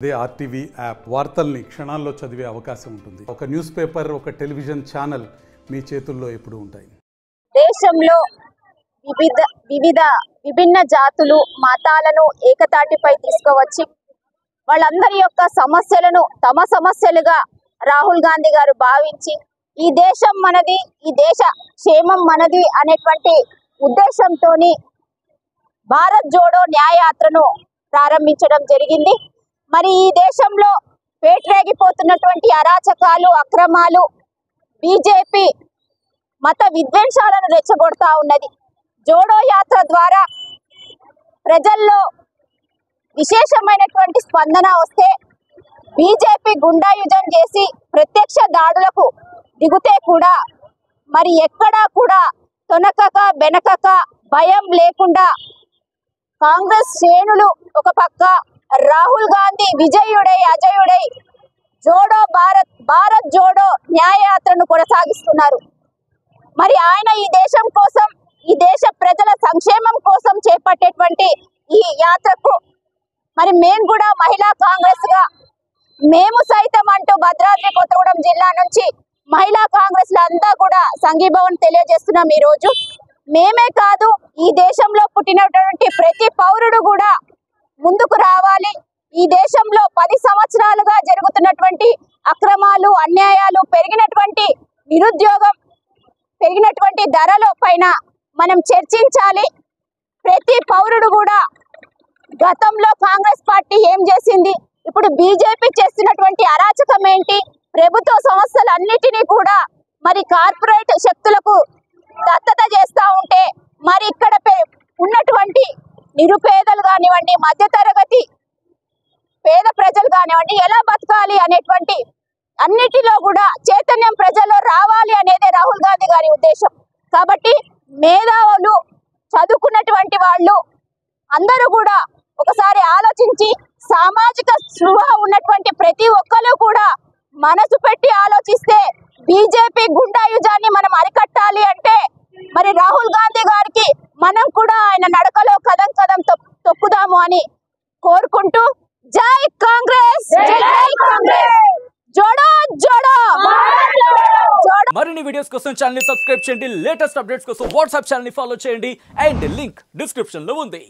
అదే RTV app వార్తల్ని క్షణాల్లో చదివే అవకాశం ఉంటుంది. ఒక న్యూస్ పేపర్, ఒక టెలివిజన్ ఛానల్ మీ చేతుల్లో ఎప్పుడూ ఉంటాయి. దేశంలో విభిన్న జాతులు మతాలను ఏకతాటిపై తీసుకువచ్చి వాళ్ళందరి యొక్క సమస్యలను తమ సమస్యలుగా రాహుల్ గాంధీ గారు భావించి ఈ దేశం మనది, ఈ దేశ క్షేమం మనది అనేటువంటి ఉద్దేశంతోని భారత్ జోడో న్యాయయాత్రను ప్రారంభించడం జరిగింది. మరి ఈ దేశంలో పేటరేగిపోతున్నటువంటి అరాచకాలు, అక్రమాలు, బీజేపీ మత విద్వేషాలను రెచ్చగొడతా ఉన్నది. జోడో యాత్ర ద్వారా ప్రజల్లో విశేషమైనటువంటి స్పందన వస్తే బీజేపీ గుండాయుధం చేసి ప్రత్యక్ష దాడులకు దిగుతే కూడా మరి ఎక్కడా కూడా తొనకక బెనకక భయం లేకుండా కాంగ్రెస్ శ్రేణులు ఒక పక్క, రాహుల్ గాంధీ విజయుడై అజయుడై జోడో భారత్ జోడో న్యాయయాత్రను కొనసాగిస్తున్నారు. మరి ఆయన ఈ దేశం కోసం, ఈ దేశ ప్రజల సంక్షేమం కోసం చేపట్టేటువంటి ఈ యాత్రకు మరి మేము కూడా మహిళా కాంగ్రెస్ గా మేము సైతం అంటూ భద్రాద్రి కొత్తగూడెం జిల్లా నుంచి మహిళా కాంగ్రెస్ అంతా కూడా సంఘీభావం తెలియజేస్తున్నాం. ఈ రోజు మేమే కాదు, ఈ దేశంలో పుట్టినటువంటి ప్రతి పౌరుడు కూడా ముందుకు రావాలి. ఈ దేశంలో 10 సంవత్సరాలుగా జరుగుతున్నటువంటి అక్రమాలు, అన్యాయాలు, పెరిగినటువంటి నిరుద్యోగం, పెరిగినటువంటి ధరల పైన మనం చర్చించాలి. ప్రతి పౌరుడు కూడా గతంలో కాంగ్రెస్ పార్టీ ఏం చేసింది, ఇప్పుడు బీజేపీ చేస్తున్నటువంటి అరాచకం ఏంటి, ప్రభుత్వ సంస్థలన్నిటినీ కూడా మరి కార్పొరేట్ శక్తులకు దత్తత చేస్తూ ఉంటే మరి ఇక్కడ ఉన్నటువంటి నిరుపేదలు కానివ్వండి, మధ్యతరగతి పేద ప్రజలు కానివ్వండి ఎలా బతకాలి అనేటువంటి అన్నిటిలో కూడా చైతన్యం ప్రజల్లో రావాలి అనేదే రాహుల్ గాంధీ గారి ఉద్దేశం. కాబట్టి మేధావులు, చదువుకున్నటువంటి వాళ్ళు అందరూ కూడా ఒకసారి ఆలోచించి సామాజిక స్పృహ ఉన్నటువంటి ప్రతి ఒక్కరు కూడా మనసు పెట్టి ఆలోచిస్తే బీజేపీ గుండాయుజాన్ని మనం అరికట్టాలి అంటే మరి రాహుల్ గాంధీ గారికి మనం కూడా ఆయన నడకలో కదం కదం తొక్కుదాము అని కోరుకుంటూ జై కాంగ్రెస్, జై కాంగ్రెస్, జోడో జోడో. మరిన్ని వీడియోస్ కోసం ఛానల్ ని సబ్స్క్రైబ్ చేయండి. లేటెస్ట్ అప్డేట్స్ కోసం వాట్సాప్ ఛానల్ ని ఫాలో చేయండి. అండ్ లింక్ డిస్క్రిప్షన్ లో ఉంది.